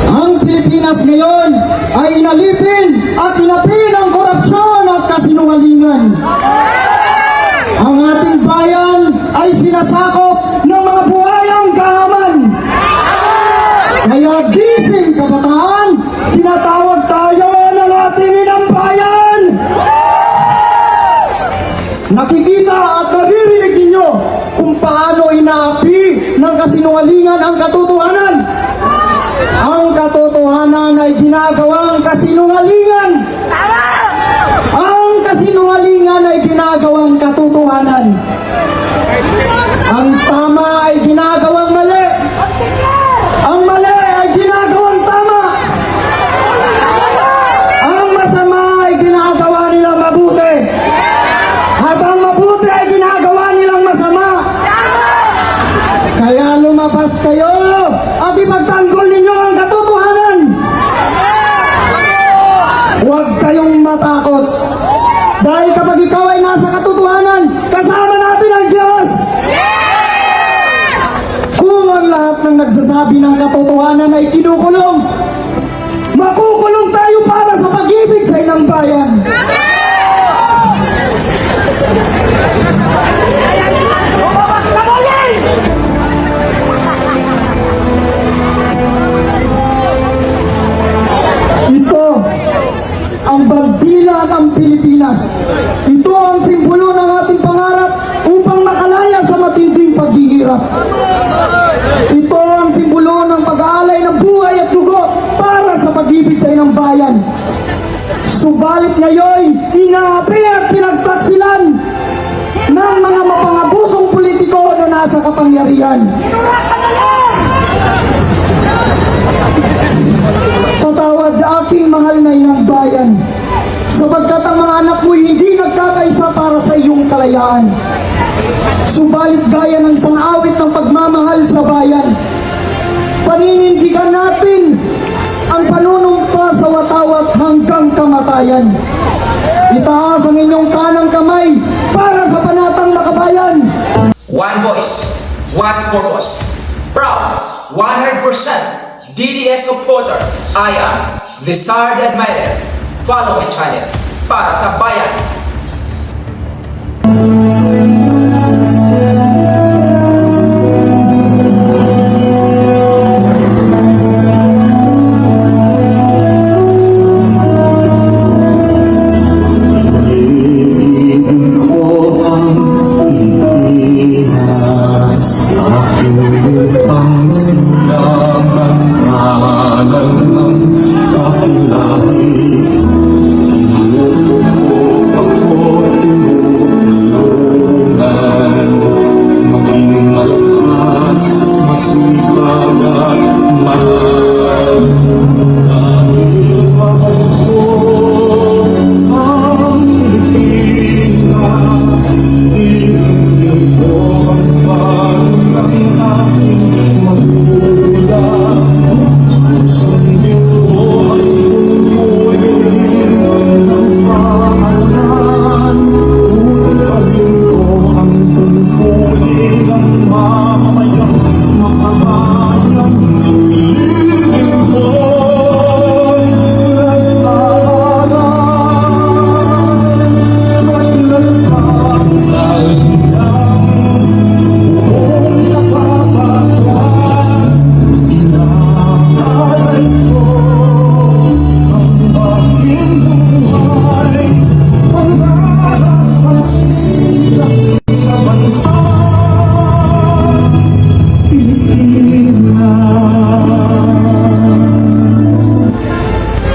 Ang Pilipinas ngayon ay inalipin at inapin ang korupsyon at kasinungalingan. Ang ating bayan ay sinasakop ng mga buhayang kahaman. Kaya gising kabataan, tinatawag tayo ng ating inang bayan. Nakikita at naririnig ninyo kung paano inaapi ng kasinungalingan ang katotohanan. Ang katotohanan ay ginagawang kasinungalingan. Ang kasinungalingan ay ginagawang katotohanan. Ang tama ay ginagawang mali. Ang mali ay ginagawang tama. Ang masama ay ginagawa nilang mabuti. At ang mabuti ay ginagawa nilang masama. Kaya lumabas kayo at ipagtanggol ninyo ang katotohanan. Huwag kayong matakot. Dahil kapag ikaw ay nasa katotohanan, kasama natin ang Diyos. Kung ang lahat ng nagsasabi ng katotohanan ay kinukulong, makukulong tayo para sa pag-ibig sa inang bayan. Ito ang bandila ng Pilipinas. Ito ang simbolo ng ating pangarap upang makalaya sa matinding paghihirap. Ito ang simbolo ng pag-aalay ng buhay at dugo para sa pag-ibig sa inang bayan. Subalit ngayon, inaapi at pinagtaksilan ng mga mapangabusong politiko na nasa kapangyarihan. Patawad aking mahal na inang bayan, sapagkat ang mga anak mo'y hindi nagkakaisa para sa iyong kalayaan. Subalit gaya ng sangawit ng pagmamahal sa bayan, paninindigan natin ang panunumpa sa watawat hanggang kamatayan. Itaas ang inyong kanang kamay para sa panatang makabayan. One voice, one purpose. Proud, 100% DDS supporter. I am Visard Admirer. Follow my channel para sa bayan.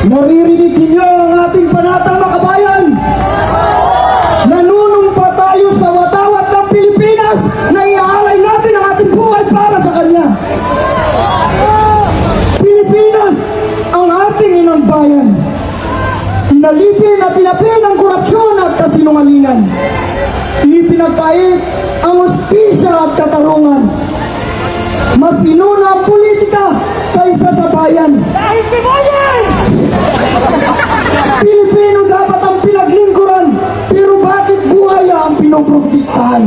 Naririnig ninyo ang ating panatang makabayan. Nanunumpa tayo sa watawat ng Pilipinas na iaalay natin ang ating buhay para sa Kanya. Pilipinas, ang ating inang bayan. Inalipin at inapin ang korupsyon at kasinungalingan. Ipinagkait ang hustisya at katarungan. Mas inuna ang politika kaysa sa bayan. Dahil sa bayan! Pilipino dapat ang pinaglingkuran, pero bakit buhaya ang pinoprotektahan?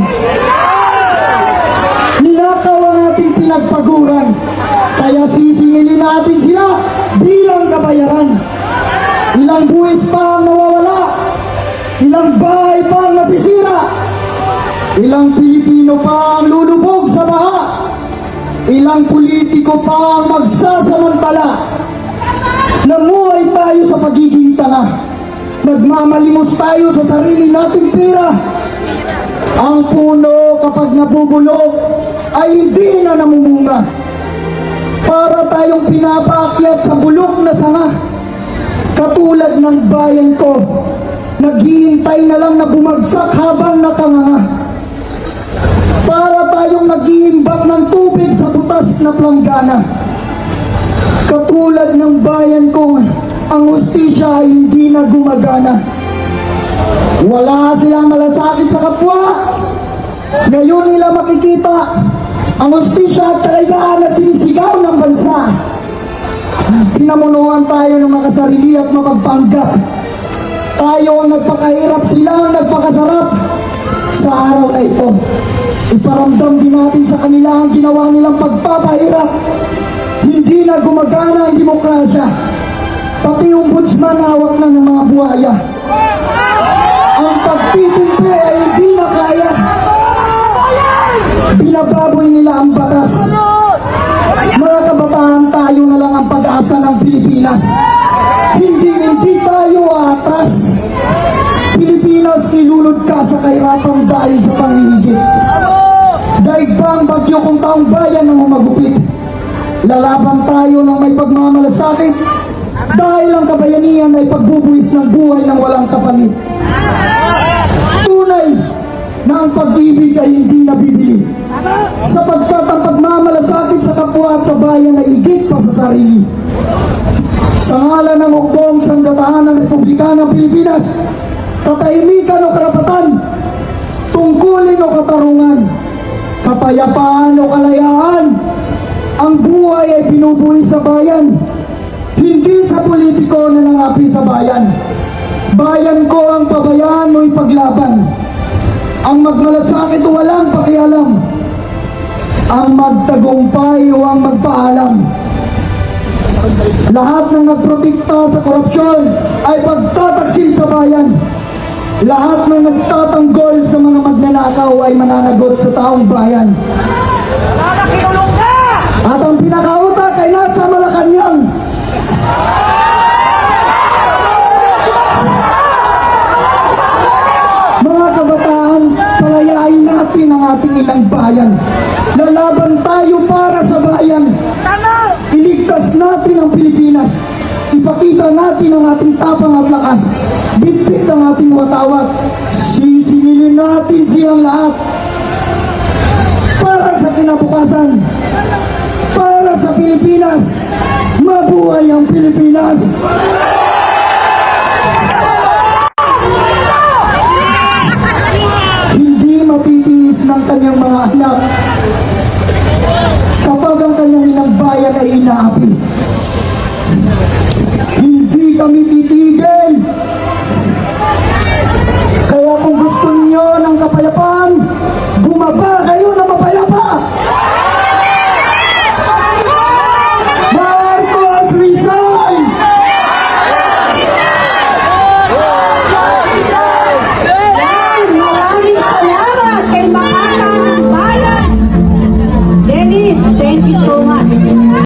Ninakaw ang ating pinagpaguran, kaya Kaya sisingilin natin sila bilang kabayaran. Ilang buwis pa ang nawawala, ilang bahay pa ang masisira, ilang Pilipino pa ang lulubog sa baha, ilang politiko pa ang magsasamantala. Namuhay tayo sa pagiging tanga, nagmamalimos tayo sa sarili nating pera. Ang puno kapag nabubulok ay hindi na namumunga. Para tayong pinapaakyat sa bulok na sanga. Katulad ng bayan ko, naghihintay na lang na bumagsak habang nakanganga. Para tayong nag-iimbak ng tubig sa butas na planggana. Katulad ng bayan ko, ang hustisya ay hindi na gumagana. Wala silang malasakit sa kapwa. Ngayon nila makikita ang hustisya at kalayaan na sinisigaw ng bansa. Pinamunuan tayo ng makasarili at mapagpanggap. Tayo ang nagpakahirap, sila ang nagpakasarap. Sa araw na ito, iparamdam din natin sa kanila ang ginawa nilang pagpapahirap. Hindi na gumagana ang demokrasya. Pati ombudsman hawak na ng mga buhaya. Ang pagtitimple ay hindi na kaya. Binababoy nila ang batas. Mga kabataan, tayo na lang ang pag-asa ng Pilipinas. Hindi tayo atras. Pilipinas, nilulod ka sa kahirapan dahil sa pangihigit. Daig pa ang bagyo kung taong bayan ang humagupit. Lalaban tayo ng may pagmamalasakit dahil ang kabayanihan ay pagbubuhis ng buhay ng walang kapalit. Tunay na ang pag-ibig ay hindi nabibili, sapagkat ang pagmamalasakit sa kapwa at sa bayan ay higit pa sa sarili. Sa ngalan ng hukbong sanggatahan ng Republika ng Pilipinas, katahimikan o karapatan, tungkulin o katarungan, kapayapaan o kalayaan, ang buhay ay binubuhis sa bayan, hindi sa politiko na nangapi sa bayan. Bayan ko ang pabayaan mo ipaglaban. Ang magmalasakit o walang pakialam, ang magtagumpay o ang magpaalam. Lahat ng nagprotekta sa korupsyon ay pagtataksil sa bayan. Lahat ng nagtatanggol sa mga magnanakaw ay mananagot sa taong bayan. At ang pinakautak ay nasa Malacanang. Mga kabataan, palayain natin ang ating ilang bayan. Lalaban tayo para sa bayan. Iligtas natin ang Pilipinas. Ipakita natin ang ating tapang at lakas. Bitbit ang ating watawat. Sisingilin natin silang lahat. Para sa kinabukasan. Para sa Pilipinas. Mabuhay ang Pilipinas. Hindi matitiis ng kanyang mga anak kapag ang kanyang inang bayan ay inaapi. Hindi kami titigil. Kaya kung gusto niyo ng kapayapaan, bumaba